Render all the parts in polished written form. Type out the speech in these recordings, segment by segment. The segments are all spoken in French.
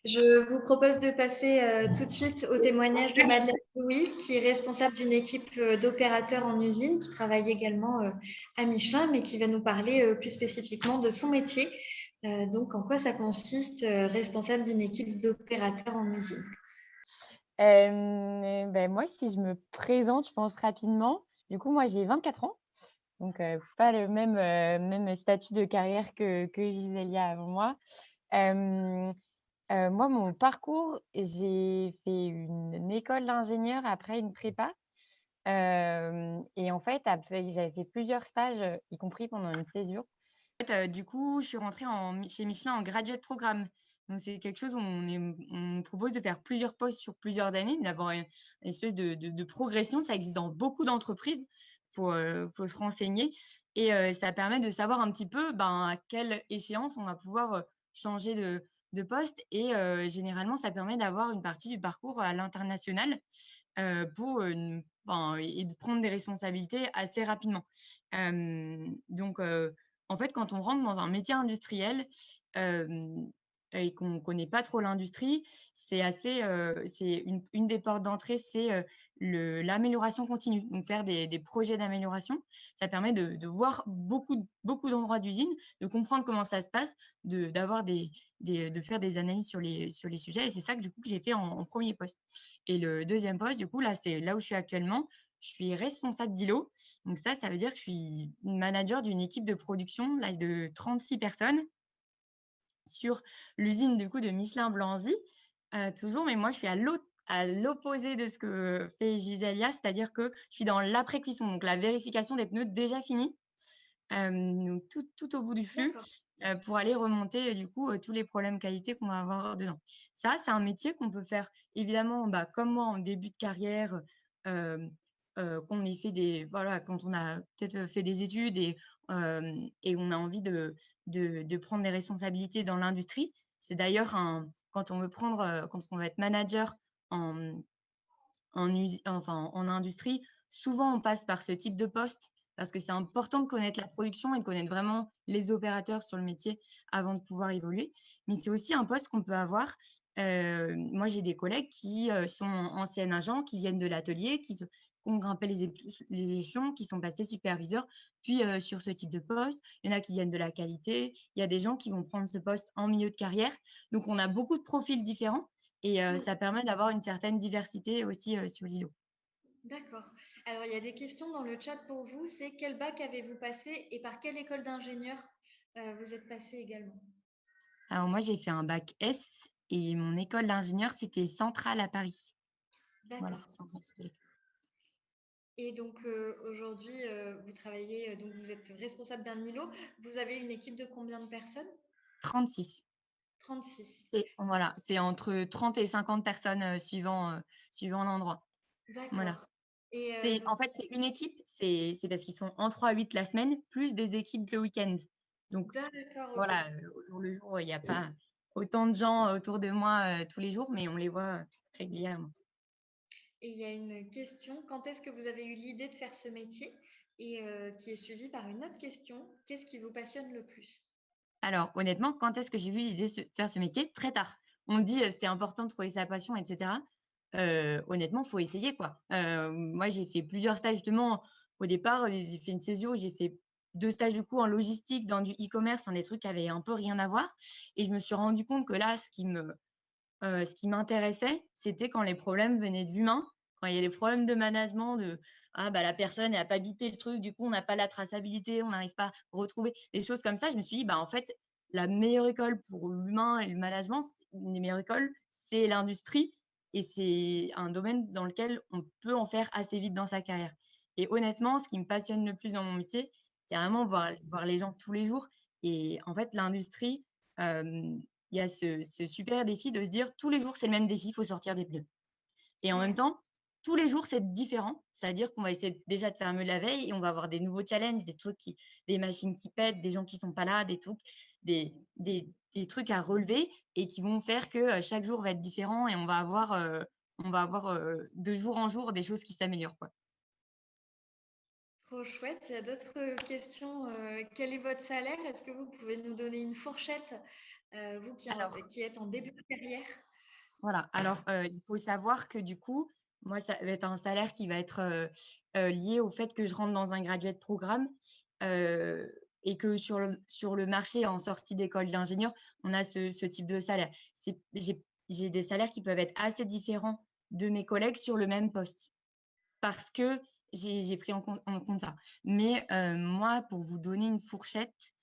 Je vous propose de passer tout de suite au témoignage de Madeleine Louis, qui est responsable d'une équipe d'opérateurs en usine, qui travaille également à Michelin, mais qui va nous parler plus spécifiquement de son métier. Donc, en quoi ça consiste, responsable d'une équipe d'opérateurs en usine? Moi, si je me présente, je pense rapidement. Du coup, moi, j'ai 24 ans, donc pas le même statut de carrière que Gisélia avant moi. Hem, Moi, mon parcours, j'ai fait une école d'ingénieur, après une prépa, et en fait, après j'avais fait plusieurs stages, y compris pendant une césure. Du coup, je suis rentrée chez Michelin en graduate programme. Donc c'est quelque chose où on propose de faire plusieurs postes sur plusieurs années, d'avoir une espèce de progression. Ça existe dans beaucoup d'entreprises. Faut se renseigner et ça permet de savoir un petit peu, ben, à quelle échéance on va pouvoir, changer de poste et généralement, ça permet d'avoir une partie du parcours à l'international, pour, et de prendre des responsabilités assez rapidement. Donc en fait, quand on rentre dans un métier industriel, hem et qu'on connaît pas trop l'industrie, c'est une des portes d'entrée, c'est, l'amélioration continue. Donc faire des projets d'amélioration, ça permet de voir beaucoup d'endroits d'usine, de comprendre comment ça se passe, d'avoir de faire des analyses sur les sujets et c'est ça que du coup que j'ai fait en 1er poste. Et le deuxième poste, du coup, là, c'est là où je suis actuellement, je suis responsable d'îlot. Donc ça veut dire que je suis manager d'une équipe de production, là, de 36 personnes sur l'usine, du coup, de Michelin-Blanzy, toujours, mais moi, je suis à l'opposé de ce que fait Giselia, c'est-à-dire que je suis dans l'après-cuisson, donc la vérification des pneus déjà finis, donc tout au bout du flux, D'accord. pour aller remonter, du coup, tous les problèmes qualité qu'on va avoir dedans. Ça, c'est un métier qu'on peut faire évidemment, bah, comme moi en début de carrière, qu'on ait fait voilà, quand on a peut-être, fait des études et on a envie de prendre des responsabilités dans l'industrie. C'est d'ailleurs un quand on veut prendre, quand on veut être manager en en industrie, souvent on passe par ce type de poste parce que c'est important de connaître la production et de connaître vraiment les opérateurs sur le métier avant de pouvoir évoluer. Mais c'est aussi un poste qu'on peut avoir. Moi, j'ai des collègues qui, sont anciennes agents, qui viennent de l'atelier, qui ont grimpé les échelons, qui sont passés superviseurs, puis, sur ce type de poste. Il y en a qui viennent de la qualité. Il y a des gens qui vont prendre ce poste en milieu de carrière. Donc on a beaucoup de profils différents et Oui, ça permet d'avoir une certaine diversité aussi, sur l'îlot. d'accord. Alors, il y a des questions dans le chat pour vous. C'est quel bac avez-vous passé et par quelle école d'ingénieur vous êtes passé également? Alors moi, j'ai fait un bac S et mon école d'ingénieur, c'était Centrale à Paris. Voilà, D'accord. Centrale Supélec. Et donc aujourd'hui, vous travaillez, donc vous êtes responsable d'un îlot. Vous avez une équipe de combien de personnes? 36. 36. C'est entre 30 et 50 personnes, suivant l'endroit. Voilà. D'accord. Et C'est vous... en fait, c'est une équipe, c'est parce qu'ils sont en 3-8 la semaine, plus des équipes le week-end. Donc D'accord, ok. voilà, au jour le jour, il y a pas autant de gens autour de moi, tous les jours, mais on les voit, régulièrement. Et il y a une question. Quand est-ce que vous avez eu l'idée de faire ce métier? Et qui est suivie par une autre question. Qu'est-ce qui vous passionne le plus? Alors honnêtement, quand est-ce que j'ai eu l'idée de faire ce métier? Très tard. On me dit, «C'est important de trouver sa passion» et cetera. Honnêtement, faut essayer, quoi. Moi, j'ai fait plusieurs stages justement au départ, j'ai fait une césure, j'ai fait 2 stages du coup en logistique, dans du e-commerce, dans des trucs qui avaient un peu rien à voir et je me suis rendu compte que là, ce qui m'intéressait, c'était quand les problèmes venaient de l'humain, quand il y a des problèmes de management, «Ah bah, la personne elle a pas bipé le truc, du coup on n'a pas la traçabilité, on n'arrive pas à retrouver», des choses comme ça. Je me suis dit: «Bah, en fait, la meilleure école pour l'humain et le management, c une des meilleures écoles, c'est l'industrie et c'est un domaine dans lequel on peut en faire assez vite dans sa carrière» et honnêtement, ce qui me passionne le plus dans mon métier, c'est vraiment voir les gens tous les jours et en fait l'industrie, hem il y a ce super défi de se dire: «Tous les jours, c'est le même défi, il faut sortir des pneus» et en même Ouais. temps, tous les jours, c'est différent. C'est-à-dire qu'on va essayer déjà de faire mieux la veille et on va avoir des nouveaux challenges, des machines qui pètent, des gens qui sont pas là, des trucs à relever et qui vont faire que, chaque jour va être différent et on va avoir, de jour en jour des choses qui s'améliorent, quoi. Trop chouette. Il y a d'autres questions. Quel est votre salaire? Est-ce que vous pouvez nous donner une fourchette vous Alors, qui êtes en début de carrière? voilà. Alors, il faut savoir que du coup, moi, ça va être un salaire qui va être, lié au fait que je rentre dans un graduate programme, et que sur le marché en sortie d'école d'ingénieur, on a ce type de salaire. J'ai des salaires qui peuvent être assez différents de mes collègues sur le même poste parce que j'ai pris en compte ça. Mais, moi, pour vous donner une fourchette,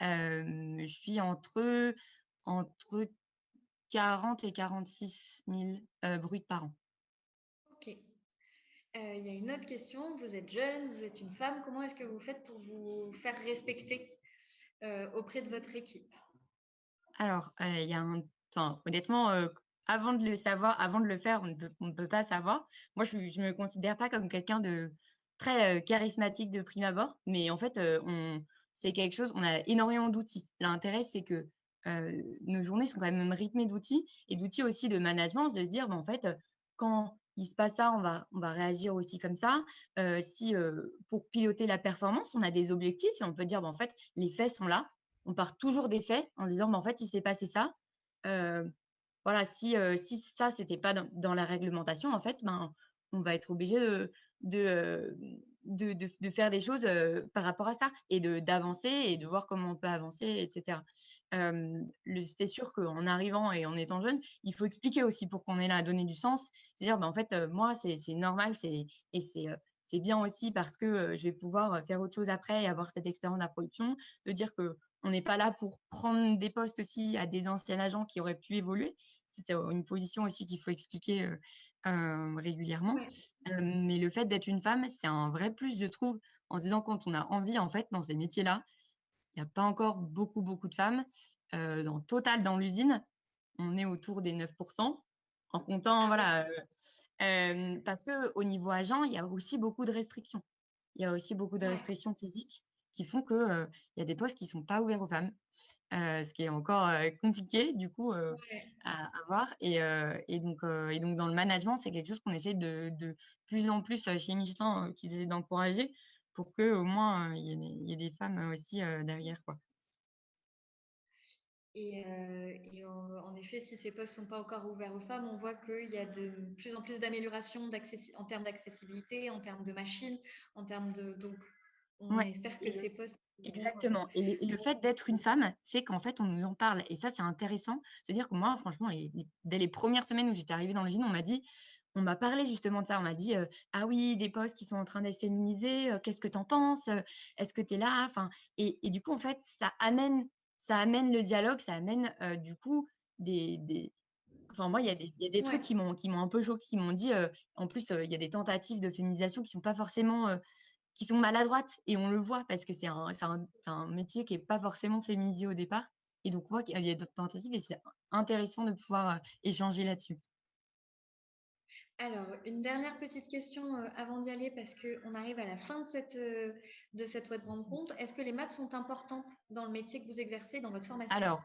je suis entre 40 et 46 000 bruts par an. OK. Il y a une autre question. Vous êtes jeune, vous êtes une femme. Comment est-ce que vous faites pour vous faire respecter auprès de votre équipe? Alors, il y a un enfin, honnêtement, avant de le savoir, avant de le faire, on ne peut pas savoir. Moi, je me considère pas comme quelqu'un de très, charismatique de prime abord, mais en fait, on a énormément d'outils. L'intérêt, c'est que, nos journées sont quand même rythmées d'outils et d'outils aussi de management, de se dire: «Bah, en fait, quand il se passe ça, on va réagir aussi comme ça». Si, pour piloter la performance, on a des objectifs et on peut dire: «Bah, en fait, les faits sont là». On part toujours des faits en disant: «Bah, en fait, il s'est passé ça». Heu, voilà, si ça, c'était pas dans la réglementation, en fait, ben, on va être obligé de, de faire des choses, par rapport à ça et d'avancer et de voir comment on peut avancer et cetera. Le C'est sûr qu'en arrivant et en étant jeune, il faut expliquer aussi pour qu'on ait là, donner du sens. C'est-à-dire, bah, en fait, moi, c'est normal, et c'est bien aussi parce que, je vais pouvoir, faire autre chose après et avoir cette expérience de la production, de dire que on n'est pas là pour prendre des postes aussi à des anciens agents qui auraient pu évoluer. C'est une position aussi qu'il faut expliquer, régulièrement. Ouais. Mais le fait d'être une femme, c'est un vrai plus, je trouve, en se disant quand on a envie, en fait, dans ces métiers-là, il y a pas encore beaucoup, beaucoup de femmes. Dans total, dans l'usine, on est autour des 9 en comptant, Ah oui. voilà, parce qu'au niveau agent, il y a aussi beaucoup de restrictions. Il y a aussi beaucoup de Ouais. restrictions physiques qui font que, il y a des postes qui sont pas ouverts aux femmes, ce qui est encore, compliqué du coup, Ouais. à voir et donc dans le management, c'est quelque chose qu'on essaie de plus en plus, chez Michelin, qu'ils essaient d'encourager pour qu'au moins, il y ait des femmes, aussi, derrière, quoi. Et en effet, si ces postes ne sont pas encore ouverts aux femmes, on voit qu'il y a de plus en plus d'améliorations en termes d'accessibilité, en termes de machines, en termes de... Donc, on Ouais espère que et le ces postes vont... exactement et le fait d'être une femme fait qu'en fait, on nous en parle et ça, c'est intéressant. Se dire que moi, franchement, dès les premières semaines où j'étais arrivée dans l'usine, on m'a parlé justement de ça. On m'a dit, «Ah oui, des postes qui sont en train d'être féminisés, qu'est-ce que tu en penses? Est-ce que tu es là?» Enfin et du coup, en fait, ça amène le dialogue, ça amène, du coup, des enfin moi, il y a des trucs Ouais. qui m'ont un peu choquée, qui m'ont dit, en plus, il y a des tentatives de féminisation qui sont pas forcément, qui sont maladroites et on le voit parce que c'est un métier qui est pas forcément féminisé au départ et donc on voit qu'il y a d'autres tentatives et c'est intéressant de pouvoir, échanger là-dessus. Alors, une dernière petite question avant d'y aller, parce qu'on arrive à la fin de cette web rencontre. Est-ce que les maths sont importantes dans le métier que vous exercez, dans votre formation? Alors,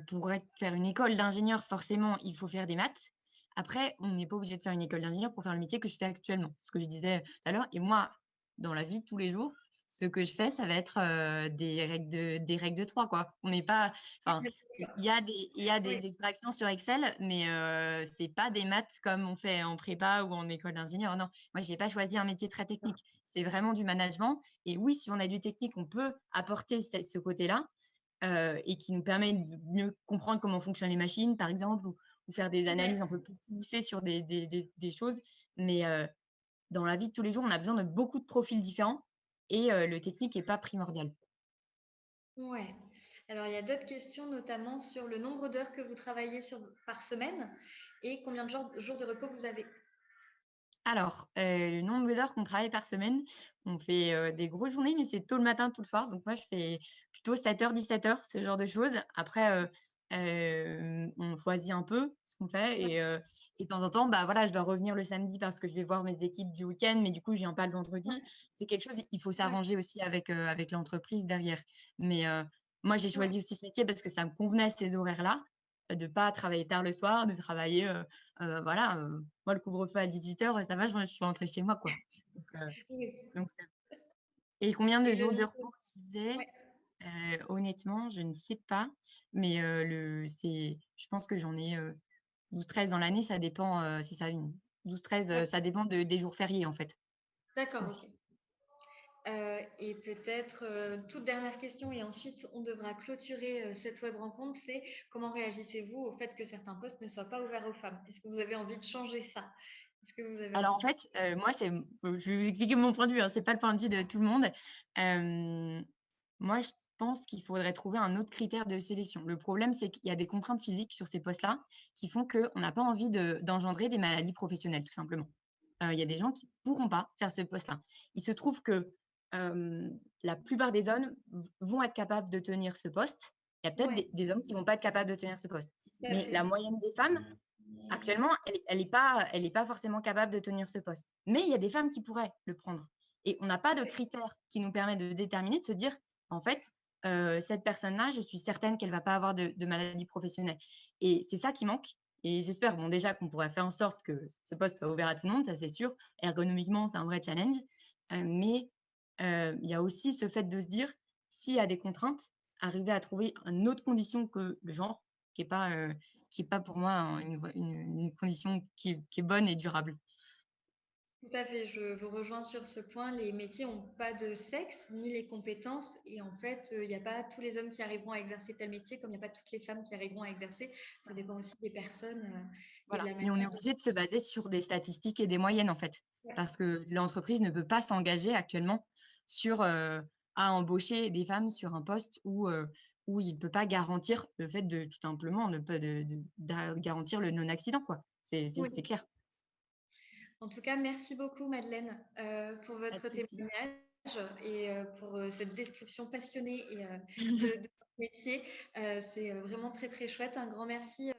pour faire une école d'ingénieur, forcément, il faut faire des maths. Après, on n'est pas obligé de faire une école d'ingénieur pour faire le métier que je fais actuellement, ce que je disais tout à l'heure et moi, dans la vie de tous les jours, ce que je fais, ça va être, des règles de 3 quoi. On n'est pas enfin, il y a Oui, des extractions sur Excel, mais c'est pas des maths comme on fait en prépa ou en école d'ingénieur, non. Moi, j'ai pas choisi un métier très technique. C'est vraiment du management et oui, si on a du technique, on peut apporter ce côté-là, et qui nous permet de mieux comprendre comment fonctionnent les machines, par exemple, ou faire des analyses un ouais, peu plus poussées sur des choses. Mais, dans la vie de tous les jours, on a besoin de beaucoup de profils différents et le technique est pas primordial. ouais. Alors, il y a d'autres questions, notamment sur le nombre d'heures que vous travaillez par semaine et combien de jours de repos vous avez. Alors, le nombre d'heures qu'on travaille par semaine, on fait, des grosses journées, mais c'est tôt le matin, tôt le soir. Donc moi, je fais plutôt 7 heures, 17 heures, ce genre de choses. Après, on choisit un peu ce qu'on fait Ouais, et de temps en temps, bah, voilà, je dois revenir le samedi parce que je vais voir mes équipes du week-end, mais du coup, je viens pas le vendredi. ouais, C'est quelque chose, il faut ouais, s'arranger aussi avec l'entreprise derrière. Mais, moi, j'ai ouais. choisi aussi ce métier parce que ça me convenait ces horaires-là, de pas travailler tard le soir, de travailler, voilà, moi, le couvre-feu à 18 heures, ça va, je suis rentrée chez moi, quoi. Donc, heu, Oui. donc c'est et combien de Et le jours de nombre... repos tu disais? Ouais. Honnêtement, je ne sais pas, mais je pense que j'en ai, 12-13 dans l'année, ça dépend, c'est ça, une 12-13, ça dépend des jours fériés, en fait, D'accord, ok. aussi. Et peut-être, toute dernière question et ensuite on devra clôturer cette web rencontre, c'est comment réagissez-vous au fait que certains postes ne soient pas ouverts aux femmes? Est-ce que vous avez envie de changer ça? Est-ce que vous avez Alors envie en fait, moi, je vais vous expliquer mon point de vue, hein, c'est pas le point de vue de tout le monde. Moi, je pense qu'il faudrait trouver un autre critère de sélection. Le problème, c'est qu'il y a des contraintes physiques sur ces postes-là qui font qu'on n'a pas envie d'engendrer des maladies professionnelles, tout simplement. Il y a des gens qui pourront pas faire ce poste-là. Il se trouve que, la plupart des hommes vont être capables de tenir ce poste. Il y a peut-être ouais, des hommes qui vont pas être capables de tenir ce poste. tout à Mais fait. la moyenne des femmes, actuellement, elle est pas forcément capable de tenir ce poste. Mais il y a des femmes qui pourraient le prendre et on n'a pas de critères qui nous permet de déterminer, de se dire: «En fait, cette personne-là, je suis certaine qu'elle va pas avoir de maladie professionnelle» et c'est ça qui manque et j'espère, bon, déjà qu'on pourrait faire en sorte que ce poste soit ouvert à tout le monde, ça c'est sûr. Ergonomiquement, c'est un vrai challenge, mais il y a aussi ce fait de se dire: s'il y a des contraintes, arriver à trouver une autre condition que le genre qui est pas, pour moi une condition qui est bonne et durable. Tout à fait, je vous rejoins sur ce point. Les métiers n'ont pas de sexe ni les compétences et en fait, il n'y a pas tous les hommes qui arriveront à exercer tel métier comme il n'y a pas toutes les femmes qui arriveront à exercer. Ça dépend aussi des personnes et de Voilà, la mais on est manière. obligé de se baser sur des statistiques et des moyennes, en fait. Ouais. Parce que l'entreprise ne peut pas s'engager actuellement sur, à embaucher des femmes sur un poste où il ne peut pas garantir le fait de tout simplement ne pas garantir le non-accident, quoi. Oui. C'est clair. En tout cas, merci beaucoup Madeleine pour Pas de votre souci. témoignage et pour cette description passionnée et de votre métier. C'est vraiment très très chouette. Un grand merci.